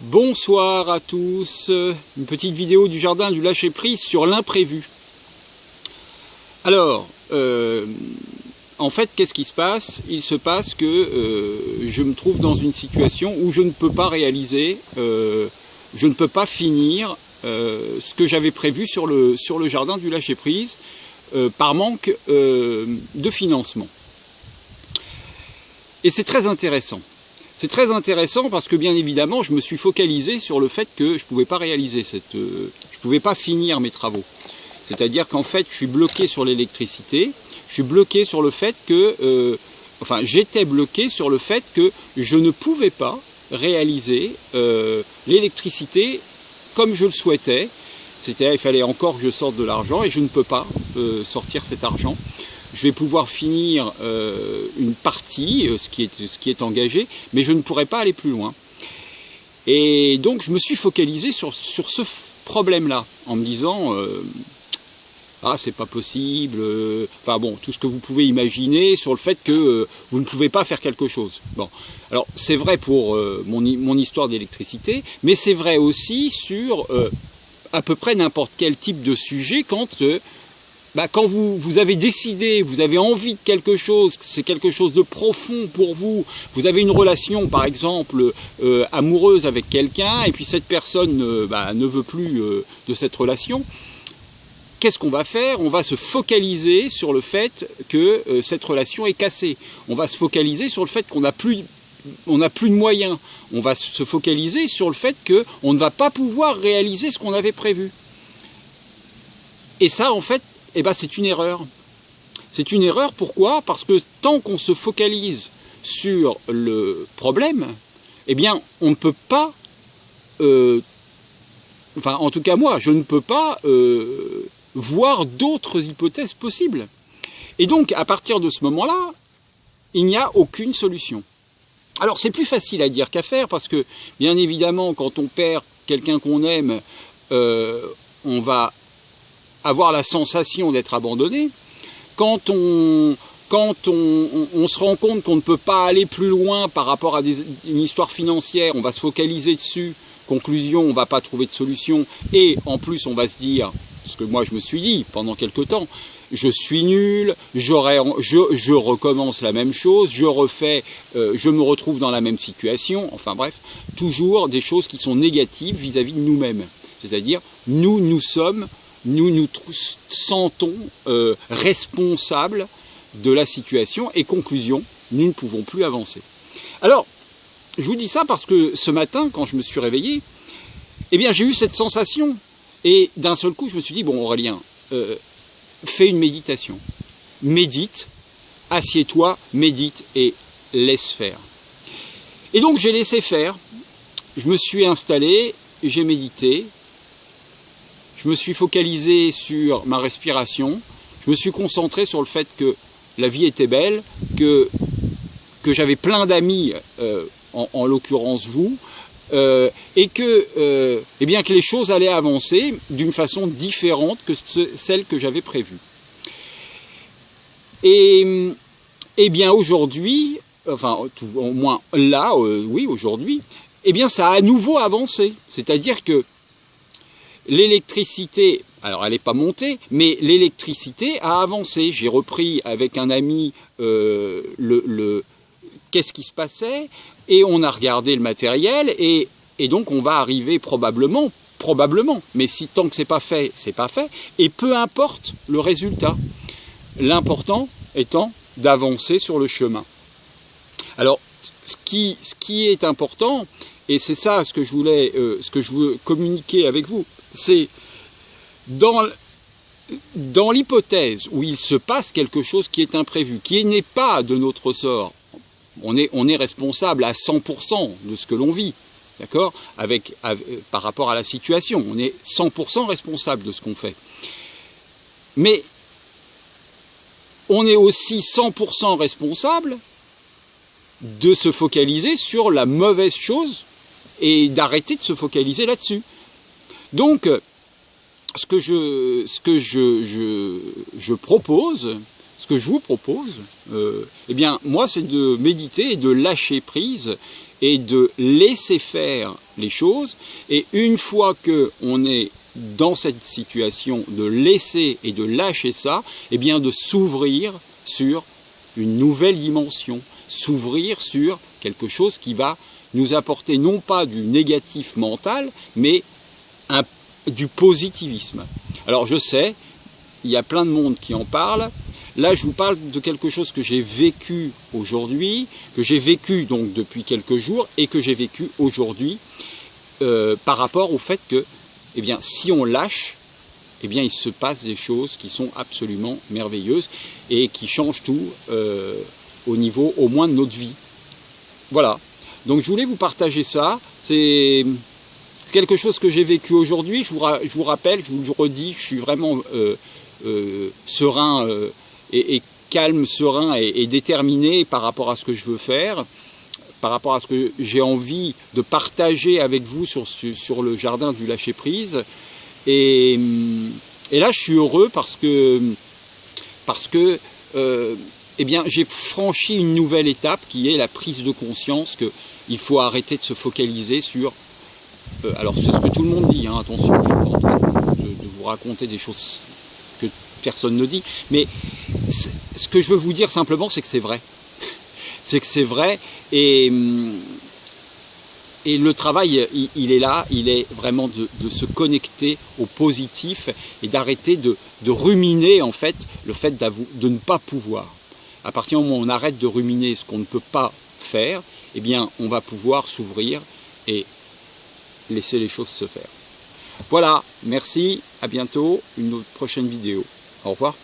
Bonsoir à tous, une petite vidéo du jardin du lâcher-prise sur l'imprévu. Alors, en fait, qu'est-ce qui se passe? Il se passe que je me trouve dans une situation où je ne peux pas réaliser, je ne peux pas finir ce que j'avais prévu sur le jardin du lâcher-prise par manque de financement. Et c'est très intéressant. C'est très intéressant parce que bien évidemment, je me suis focalisé sur le fait que je ne pouvais pas réaliser je ne pouvais pas finir mes travaux. C'est-à-dire qu'en fait, je suis bloqué sur l'électricité, je suis bloqué sur le fait que, j'étais bloqué sur le fait que je ne pouvais pas réaliser l'électricité comme je le souhaitais. C'est-à-dire, il fallait encore que je sorte de l'argent et je ne peux pas sortir cet argent. Je vais pouvoir finir une partie, ce qui est engagé, mais je ne pourrai pas aller plus loin. Et donc je me suis focalisé sur ce problème-là, en me disant ah, c'est pas possible, enfin bon, tout ce que vous pouvez imaginer sur le fait que vous ne pouvez pas faire quelque chose. Bon, alors c'est vrai pour mon histoire d'électricité, mais c'est vrai aussi sur à peu près n'importe quel type de sujet quand vous avez décidé, vous avez envie de quelque chose, c'est quelque chose de profond pour vous, vous avez une relation par exemple amoureuse avec quelqu'un et puis cette personne ne veut plus de cette relation, qu'est-ce qu'on va faire? On va se focaliser sur le fait que cette relation est cassée, on va se focaliser sur le fait qu'on n'a plus de moyens, on va se focaliser sur le fait qu'on ne va pas pouvoir réaliser ce qu'on avait prévu. Et ça en fait, c'est une erreur. C'est une erreur, pourquoi? Parce que tant qu'on se focalise sur le problème, on ne peut pas, en tout cas moi, je ne peux pas voir d'autres hypothèses possibles. Et donc, à partir de ce moment-là, il n'y a aucune solution. Alors, c'est plus facile à dire qu'à faire, parce que, bien évidemment, quand on perd quelqu'un qu'on aime, on va avoir la sensation d'être abandonné. Quand on se rend compte qu'on ne peut pas aller plus loin par rapport à une histoire financière, on va se focaliser dessus, conclusion, on ne va pas trouver de solution, et en plus on va se dire, ce que moi je me suis dit pendant quelque temps, je suis nul, je recommence la même chose, je me retrouve dans la même situation, enfin bref, toujours des choses qui sont négatives vis-à-vis de nous-mêmes. C'est-à-dire, nous nous sentons responsables de la situation et conclusion, nous ne pouvons plus avancer. Alors, je vous dis ça parce que ce matin, quand je me suis réveillé, j'ai eu cette sensation et d'un seul coup, je me suis dit, bon Aurélien, fais une méditation. Médite, assieds-toi, médite et laisse faire. Et donc, j'ai laissé faire, je me suis installé, j'ai médité. Je me suis focalisé sur ma respiration, je me suis concentré sur le fait que la vie était belle, que j'avais plein d'amis, en l'occurrence vous, et que les choses allaient avancer d'une façon différente que celle que j'avais prévue. Et aujourd'hui, au moins là, oui aujourd'hui, ça a à nouveau avancé, c'est-à-dire que l'électricité, alors elle n'est pas montée, mais l'électricité a avancé. J'ai repris avec un ami qu'est-ce qui se passait, et on a regardé le matériel, et donc on va arriver probablement, mais tant que c'est pas fait, et peu importe le résultat. L'important étant d'avancer sur le chemin. Alors, ce qui est important, et c'est ça ce que je veux communiquer avec vous, c'est dans l'hypothèse où il se passe quelque chose qui est imprévu, qui n'est pas de notre sort, on est responsable à 100% de ce que l'on vit, d'accord, par rapport à la situation, on est 100% responsable de ce qu'on fait. Mais on est aussi 100% responsable de se focaliser sur la mauvaise chose et d'arrêter de se focaliser là-dessus. Donc, ce que je vous propose, moi, c'est de méditer et de lâcher prise et de laisser faire les choses, et une fois qu'on est dans cette situation de laisser et de lâcher ça, eh bien de s'ouvrir sur une nouvelle dimension, s'ouvrir sur quelque chose qui va nous apporter non pas du négatif mental, mais du positivisme. Alors je sais, il y a plein de monde qui en parle. Là, je vous parle de quelque chose que j'ai vécu aujourd'hui, que j'ai vécu donc depuis quelques jours et que j'ai vécu aujourd'hui par rapport au fait que, eh bien, si on lâche, eh bien, il se passe des choses qui sont absolument merveilleuses et qui changent tout au niveau, au moins, de notre vie. Voilà. Donc, je voulais vous partager ça. C'est quelque chose que j'ai vécu aujourd'hui. Je vous rappelle, je vous le redis, je suis vraiment serein et calme, serein et déterminé par rapport à ce que je veux faire, par rapport à ce que j'ai envie de partager avec vous sur le jardin du lâcher-prise. Et là, je suis heureux parce que eh bien, j'ai franchi une nouvelle étape qui est la prise de conscience qu'il faut arrêter de se focaliser sur... alors, c'est ce que tout le monde dit, hein, attention, je ne suis pas en train de vous raconter des choses que personne ne dit, mais ce que je veux vous dire simplement, c'est que c'est vrai. C'est que c'est vrai, et le travail, il est là, il est vraiment de se connecter au positif et d'arrêter de ruminer, en fait, le fait de ne pas pouvoir. À partir du moment où on arrête de ruminer ce qu'on ne peut pas faire, eh bien, on va pouvoir s'ouvrir et laisser les choses se faire. Voilà, merci, à bientôt, une autre prochaine vidéo. Au revoir.